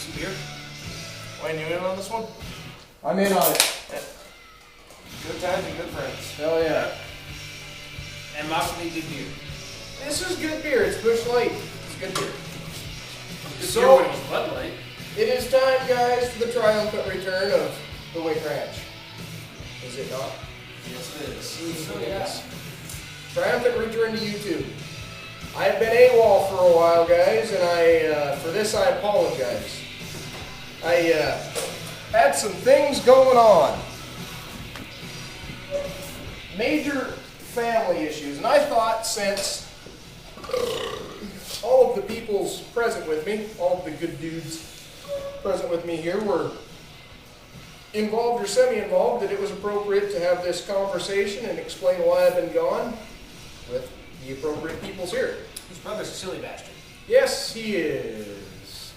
decent beer. Wayne, you in on this one? I'm in on it. Good times and good friends. Hell yeah. And possibly good beer. This is good beer. It's Busch Light. It's good beer. Good So- beer when it was Bud Light. It is time, guys, for the triumphant return of the Wick Ranch. Is it not? Yes, it is. So, yes. Triumphant return to YouTube. I have been AWOL for a while, guys, and for this I apologize. I had some things going on. Major family issues, and I thought since all of the peoples present with me, all of the good dudes present with me here were involved or semi-involved, that it was appropriate to have this conversation and explain why I've been gone with the appropriate peoples here. His brother's a silly bastard. Yes, he is.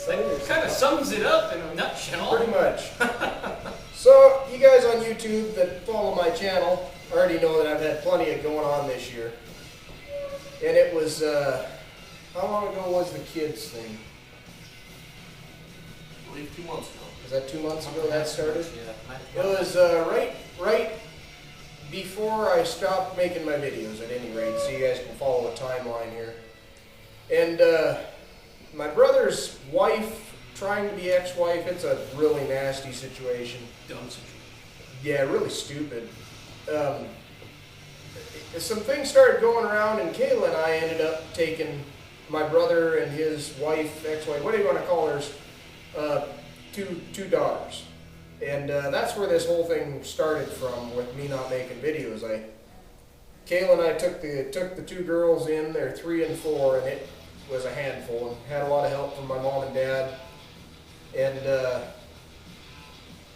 That kind of sums it up in a nutshell. Pretty much. So, you guys on YouTube that follow my channel already know that I've had plenty of going on this year. And it was, how long ago was the kids thing? I believe 2 months ago. Was that 2 months ago that started? Yeah. It was right before I stopped making my videos, at any rate, so you guys can follow a timeline here. And my brother's wife, trying to be ex-wife, it's a really nasty situation. Dumb situation. Yeah, really stupid. Some things started going around, and Kayla and I ended up taking my brother and his wife, ex-wife, what do you want to call hers, two daughters. And that's where this whole thing started from, with me not making videos. Kayla and I took the two girls in, they're 3 and 4, and it was a handful, and had a lot of help from my mom and dad. And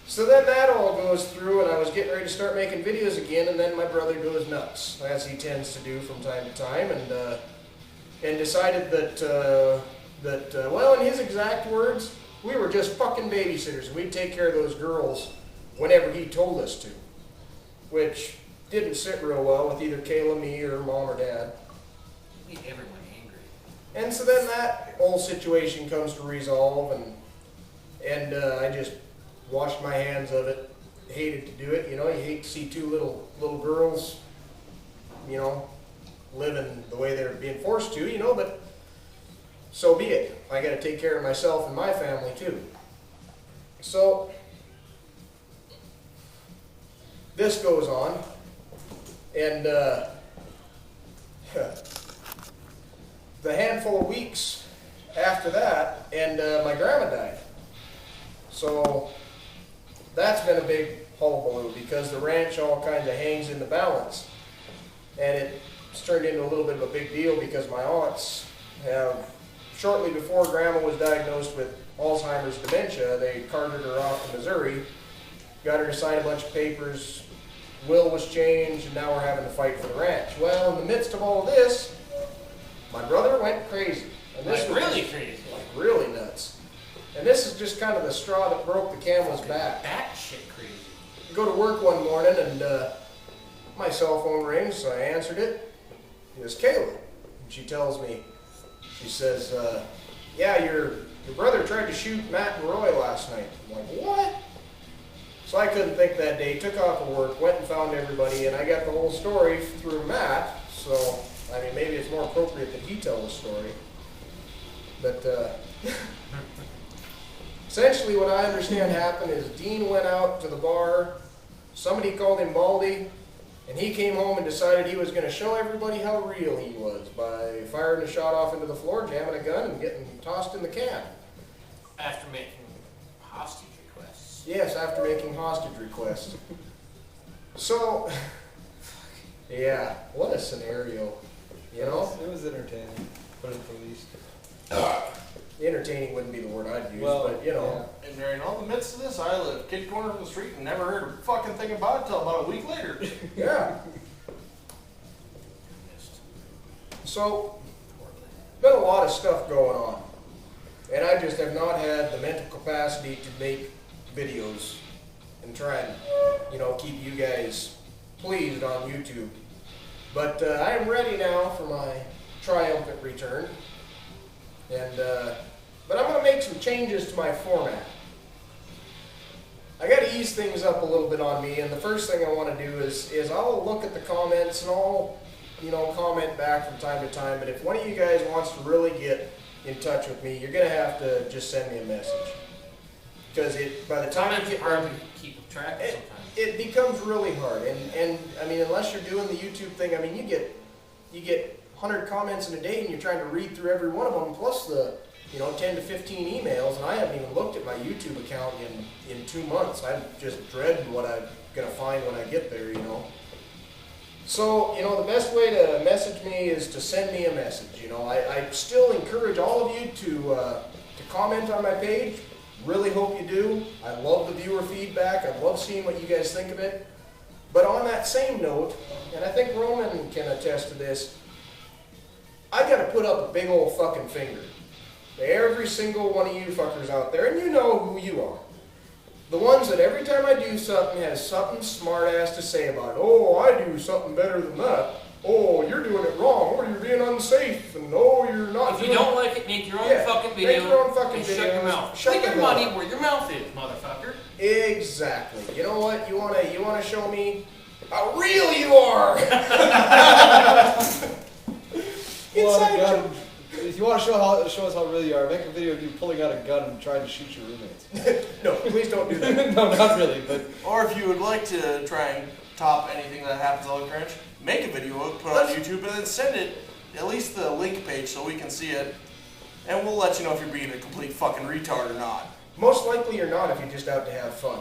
so then that all goes through, and I was getting ready to start making videos again, and then my brother goes nuts, as he tends to do from time to time, and decided that well, in his exact words, we were just fucking babysitters, and we'd take care of those girls whenever he told us to, which didn't sit real well with either Kayla, me, or mom or dad. Made everyone angry. And so then that whole situation comes to resolve, and I just washed my hands of it. Hated to do it, you know. You hate to see two little girls, you know, living the way they're being forced to, you know. But so be it. I got to take care of myself and my family too. So this goes on, and the handful of weeks after that, and my grandma died. So that's been a big hullabaloo, because the ranch all kind of hangs in the balance. And it's turned into a little bit of a big deal, because my aunts have, shortly before grandma was diagnosed with Alzheimer's dementia, they carted her off to Missouri, got her to sign a bunch of papers, will was changed, and now we're having to fight for the ranch. Well, in the midst of all this, my brother went crazy. And this was really just, crazy. like really nuts. And this is just kind of the straw that broke the camel's back. That shit crazy. I go to work one morning, and my cell phone rings, so I answered it. It was Kayla. And she tells me, she says, yeah, your brother tried to shoot Matt and Roy last night. I'm like, what? So I couldn't think that day, took off of work, went and found everybody, and I got the whole story through Matt. So, I mean, maybe it's more appropriate that he tell the story. But essentially what I understand happened is Dean went out to the bar, somebody called him Baldy, and he came home and decided he was going to show everybody how real he was by firing a shot off into the floor, jamming a gun, and getting tossed in the can. After making hostage requests. Yes, after making hostage requests. So, yeah, what a scenario, you know? It was entertaining, put it the least. Entertaining wouldn't be the word I'd use, Well, but you know. And during all the midst of this, I lived kid corner from the street and never heard a fucking thing about it until about a week later. Yeah. So, been a lot of stuff going on, and I just have not had the mental capacity to make videos and try and, you know, keep you guys pleased on YouTube. But I am ready now for my triumphant return. And but I'm gonna make some changes to my format. I gotta ease things up a little bit on me, and the first thing I wanna do is I'll look at the comments and I'll, comment back from time to time, but if one of you guys wants to really get in touch with me, you're gonna have to just send me a message. Because by the time It's you get hard to keep track of sometimes. it becomes really hard, and I mean, unless you're doing the YouTube thing, I mean, you get 100 comments in a day, and you're trying to read through every one of them, plus the 10 to 15 emails, and I haven't even looked at my YouTube account in 2 months. I'm just dreading what I'm gonna find when I get there, So, the best way to message me is to send me a message. I still encourage all of you to comment on my page. Really hope you do. I love the viewer feedback. I love seeing what you guys think of it. But on that same note, and I think Roman can attest to this, I gotta put up a big old fucking finger to every single one of you fuckers out there, and you know who you are. The ones that every time I do something has something smart ass to say about it. Oh, I do something better than that. Oh, you're doing it wrong. Or you're being unsafe. And no, you're not. If you don't like it, make your own fucking video. Make your own fucking and video. Shut your mouth. Shut Put your your money mouth. where your mouth is, motherfucker. Exactly. You know what? You wanna show me how real you are. Inside joke. If you want to show us how real you are, make a video of you pulling out a gun and trying to shoot your roommates. No, please don't do that. No, not really, but... Or if you would like to try and top anything that happens on Wick Ranch, make a video, put it on YouTube, and then send it, at least the link page so we can see it. And we'll let you know if you're being a complete fucking retard or not. Most likely you're not if you're just out to have fun.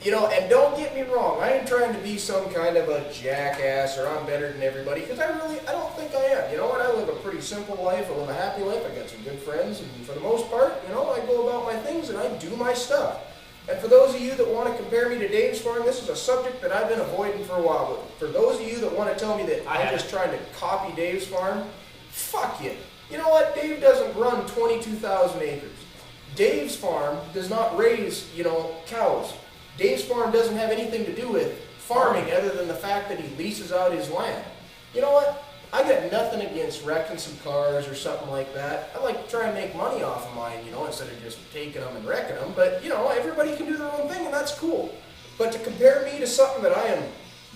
And don't get me wrong, I ain't trying to be some kind of a jackass or I'm better than everybody, because I don't think I am. You know what, I live a pretty simple life, I live a happy life, I got some good friends, and for the most part, I go about my things and I do my stuff. And for those of you that want to compare me to Dave's Farm, this is a subject that I've been avoiding for a while. But for those of you that want to tell me that I'm just trying to copy Dave's Farm, fuck you. You know what, Dave doesn't run 22,000 acres. Dave's Farm does not raise, cows. Dave's Farm doesn't have anything to do with farming other than the fact that he leases out his land. You know what? I got nothing against wrecking some cars or something like that. I like to try and make money off of mine, instead of just taking them and wrecking them. But, everybody can do their own thing and that's cool. But to compare me to something that I am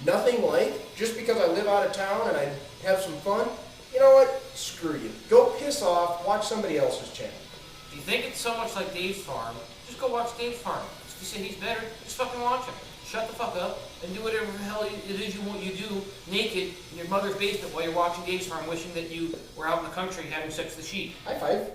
nothing like, just because I live out of town and I have some fun, you know what? Screw you. Go piss off, watch somebody else's channel. If you think it's so much like Dave's Farm, just go watch Dave's Farm. If you say he's better, just fucking watch him. Shut the fuck up and do whatever the hell it is you want you do naked in your mother's basement while you're watching Dave's Farm, wishing that you were out in the country having sex with the sheep. High five.